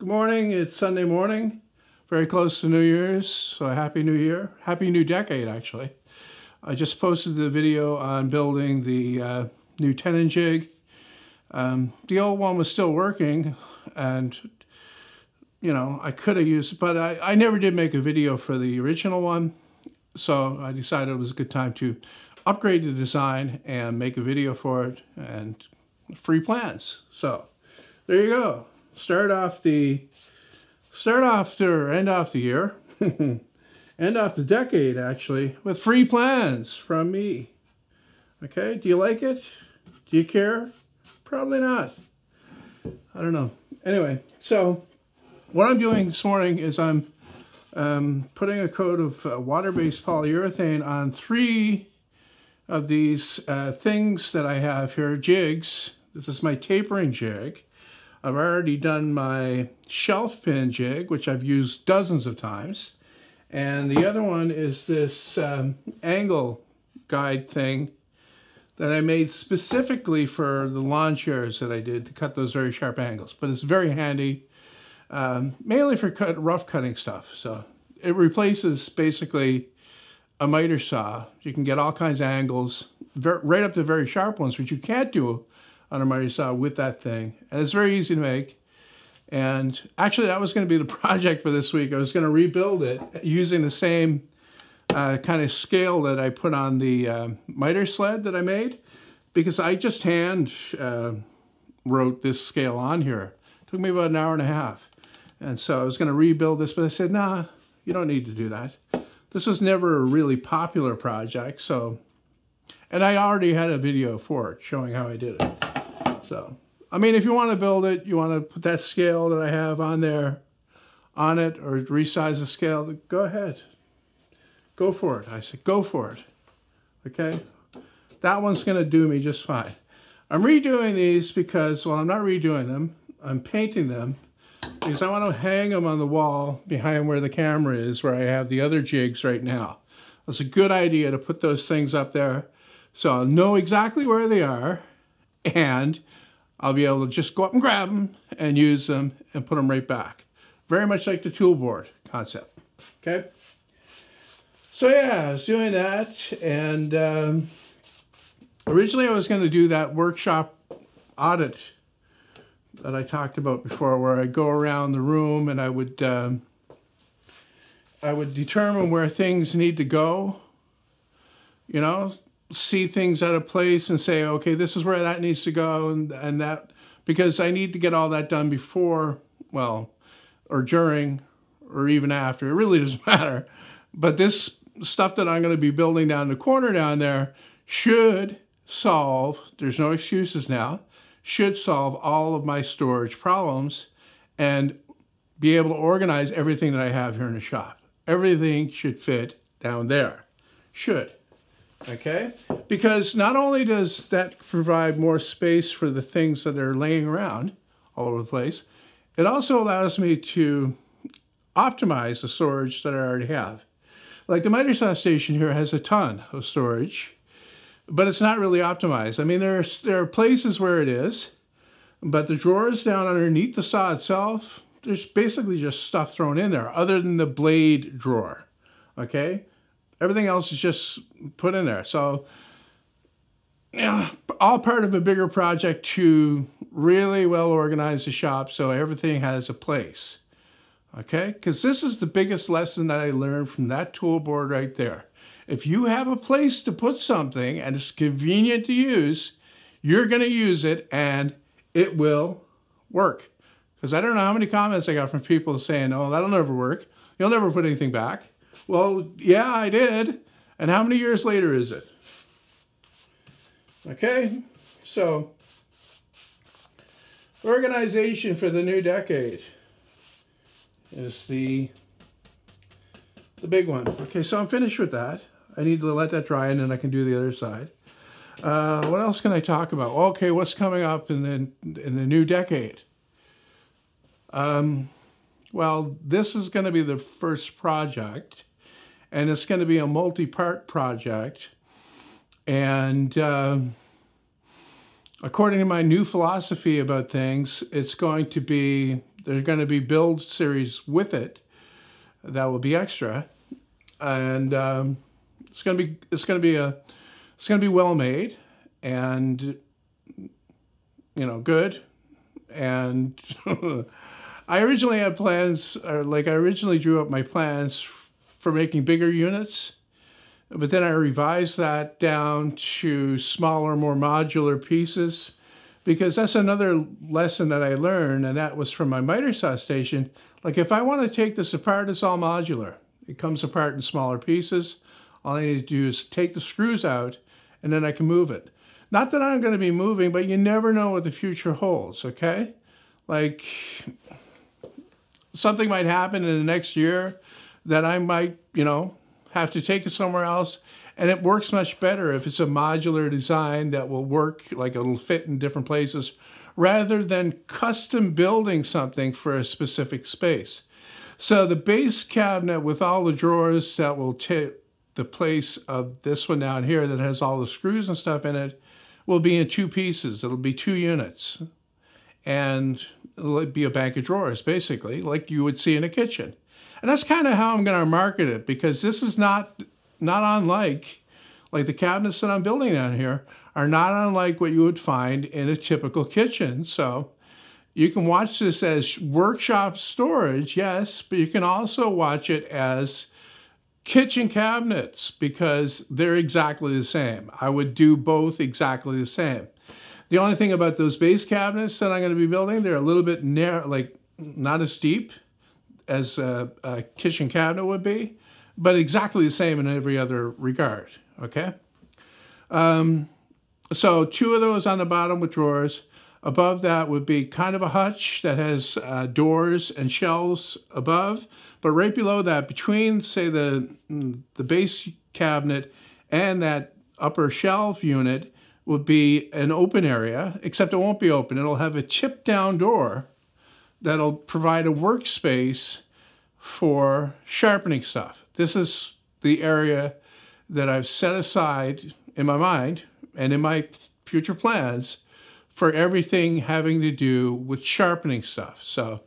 Good morning, it's Sunday morning, very close to New Year's, so Happy New Year. Happy New Decade, actually. I just posted the video on building the new tenon jig. The old one was still working, and I could have used it, but I never did make a video for the original one, so I decided it was a good time to upgrade the design and make a video for it, and free plans. So there you go. End off the year, end off the decade actually, with free plans from me. Okay, do you like it? Do you care? Probably not. I don't know. Anyway, so what I'm doing this morning is I'm putting a coat of water-based polyurethane on 3 of these things that I have here, jigs. This is my tapering jig. I've already done my shelf pin jig, which I've used dozens of times. And the other one is this angle guide thing that I made specifically for the lawn chairs that I did to cut those very sharp angles. But it's very handy, mainly for rough cutting stuff. So it replaces basically a miter saw. You can get all kinds of angles, right up to very sharp ones, which you can't do on a miter saw with that thing. And it's very easy to make. And actually that was going to be the project for this week. I was going to rebuild it using the same kind of scale that I put on the miter sled that I made, because I just hand wrote this scale on here. It took me about an hour and a half. And so I was going to rebuild this, but I said, nah, you don't need to do that. This was never a really popular project, so, and I already had a video for it showing how I did it. So, I mean, if you want to build it, you want to put that scale that I have on there, on it, or resize the scale, go ahead. Go for it. I said, go for it. Okay? That one's going to do me just fine. I'm redoing these because, well, I'm not redoing them. I'm painting them because I want to hang them on the wall behind where the camera is, where I have the other jigs right now. It's a good idea to put those things up there so I'll know exactly where they are, and I'll be able to just go up and grab them and use them and put them right back. Very much like the tool board concept, okay? So yeah, I was doing that, and originally I was going to do that workshop audit that I talked about before, where I go around the room and I would determine where things need to go, see things out of place and say, okay, this is where that needs to go, and that, because I need to get all that done before, well, or during, or even after. It really doesn't matter. But this stuff that I'm going to be building down the corner down there should solve, there's no excuses now, should solve all of my storage problems and be able to organize everything that I have here in the shop. Everything should fit down there. Should. Okay? Because not only does that provide more space for the things that are laying around all over the place, it also allows me to optimize the storage that I already have. Like the miter saw station here has a ton of storage, but it's not really optimized. I mean, there are places where it is, but the drawers down underneath the saw itself, there's basically just stuff thrown in there other than the blade drawer, okay? Everything else is just put in there. So, all part of a bigger project to really well organize the shop so everything has a place, okay? Because this is the biggest lesson that I learned from that tool board right there. If you have a place to put something and it's convenient to use, you're going to use it and it will work. Because I don't know how many comments I got from people saying, oh, that'll never work. You'll never put anything back. Well, yeah, I did. And how many years later is it? Okay, so organization for the new decade is the big one. Okay, so I'm finished with that. I need to let that dry and then I can do the other side. What else can I talk about? Okay, what's coming up in the new decade? Well, this is going to be the first project, and it's going to be a multi-part project. And according to my new philosophy about things, it's going to be There's going to be build series with it that will be extra, and it's going to be well made, and good. And I originally had plans, or like I originally drew up my plans for making bigger units, but then I revised that down to smaller, more modular pieces, because that's another lesson that I learned, and that was from my miter saw station. Like, if I want to take this apart, it's all modular. It comes apart in smaller pieces. All I need to do is take the screws out, and then I can move it. Not that I'm going to be moving, but you never know what the future holds, okay? Like, something might happen in the next year that I might, have to take it somewhere else. And it works much better if it's a modular design that will work, like it'll fit in different places, rather than custom building something for a specific space. So the base cabinet with all the drawers that will take the place of this one down here that has all the screws and stuff in it will be in two pieces. It'll be 2 units. And it'll be a bank of drawers, basically, like you would see in a kitchen. And that's kind of how I'm going to market it, because this is not unlike, like the cabinets that I'm building down here are not unlike what you would find in a typical kitchen. So you can watch this as workshop storage, yes, but you can also watch it as kitchen cabinets, because they're exactly the same. I would do both exactly the same. The only thing about those base cabinets that I'm going to be building, they're a little bit narrow, like not as deep as a kitchen cabinet would be, but exactly the same in every other regard, okay? So 2 of those on the bottom with drawers. Above that would be kind of a hutch that has doors and shelves above, but right below that, between, say, the base cabinet and that upper shelf unit, would be an open area, except it won't be open. It'll have a chip down door that'll provide a workspace for sharpening stuff. This is the area that I've set aside in my mind and in my future plans for everything having to do with sharpening stuff. So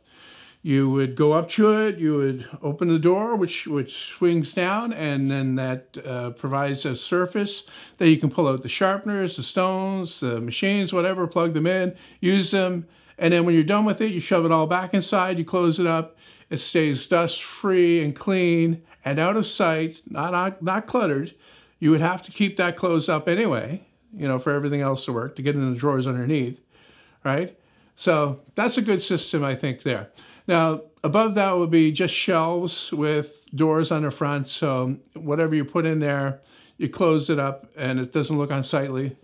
you would go up to it, you would open the door, which swings down, and then that provides a surface that you can pull out the sharpeners, the stones, the machines, whatever, plug them in, use them, and then when you're done with it, you shove it all back inside, you close it up, it stays dust-free and clean and out of sight, not cluttered. You would have to keep that closed up anyway, for everything else to work, to get in the drawers underneath, right? So that's a good system, I think, there. Now, above that would be just shelves with doors on the front, so whatever you put in there, you close it up and it doesn't look unsightly,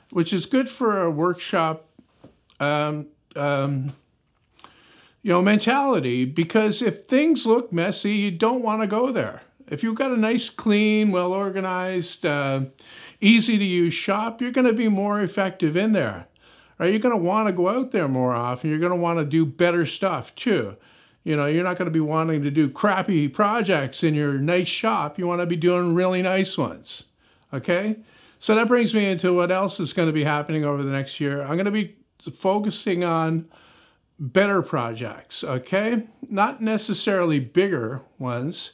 which is good for a workshop mentality, because if things look messy, you don't want to go there. If you've got a nice, clean, well-organized, easy-to-use shop, you're going to be more effective in there. Right? You're going to want to go out there more often. You're going to want to do better stuff, too. You're not going to be wanting to do crappy projects in your nice shop. You want to be doing really nice ones, okay? So that brings me into what else is going to be happening over the next year. I'm going to be focusing on better projects, okay? Not necessarily bigger ones,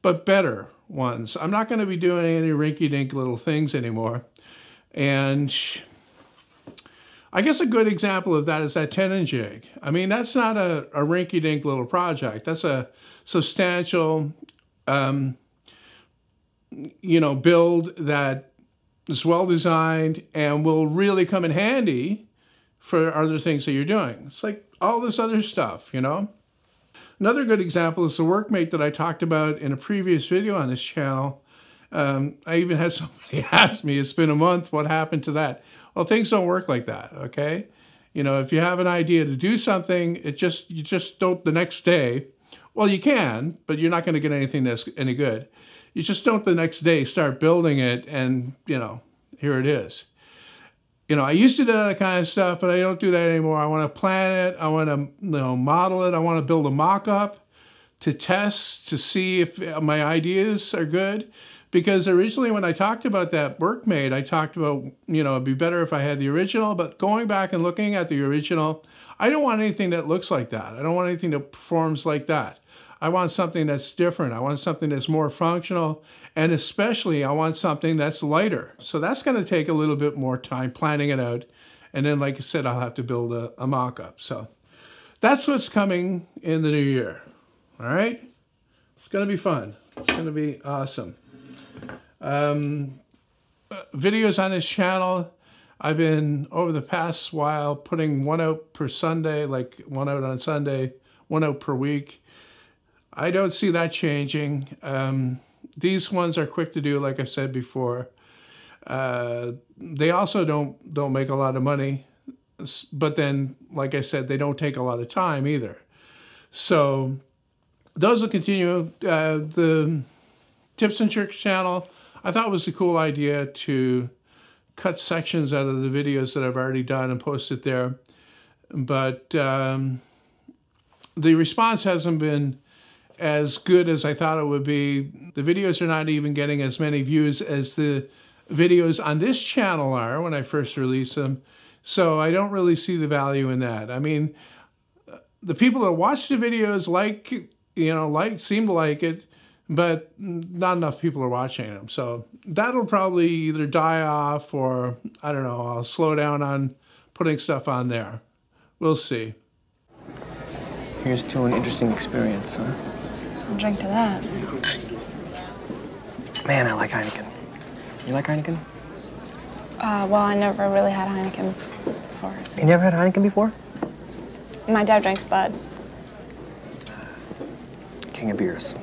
but better ones. I'm not going to be doing any rinky-dink little things anymore. And I guess a good example of that is that tenon jig. I mean, that's not a rinky-dink little project. That's a substantial, build that is well-designed and will really come in handy for other things that you're doing. It's like all this other stuff, Another good example is the workmate that I talked about in a previous video on this channel. I even had somebody ask me, it's been a month, what happened to that? Well, things don't work like that, okay? If you have an idea to do something, you just don't the next day. Well, you can, but you're not going to get anything that's any good. You just don't the next day start building it and, here it is. I used to do that kind of stuff, but I don't do that anymore. I want to plan it. I want to model it. I want to build a mock-up to test, to see if my ideas are good. Because originally when I talked about that Workmate, I talked about, you know, it'd be better if I had the original, but going back and looking at the original, I don't want anything that looks like that. I don't want anything that performs like that. I want something that's different. I want something that's more functional, and especially I want something that's lighter. So that's going to take a little bit more time planning it out. And then, like I said, I'll have to build a mock-up. So that's what's coming in the new year. All right? It's going to be fun. It's going to be awesome. Videos on this channel, I've been, over the past while, putting one out per Sunday, like one out on Sunday, one out per week. I don't see that changing. These ones are quick to do, like I said before. They also don't make a lot of money, but then, like I said, they don't take a lot of time either. So those will continue. The Tips and Tricks channel, I thought it was a cool idea to cut sections out of the videos that I've already done and post it there. But the response hasn't been as good as I thought it would be. The videos are not even getting as many views as the videos on this channel are when I first released them. So I don't really see the value in that. I mean, the people that watch the videos seem to like it, but not enough people are watching them. So that'll probably either die off or, I don't know, I'll slow down on putting stuff on there. We'll see. Here's to an interesting experience, huh? I'll drink to that. Man, I like Heineken. You like Heineken? Well, I never really had Heineken before. You never had Heineken before? My dad drinks Bud. King of beers.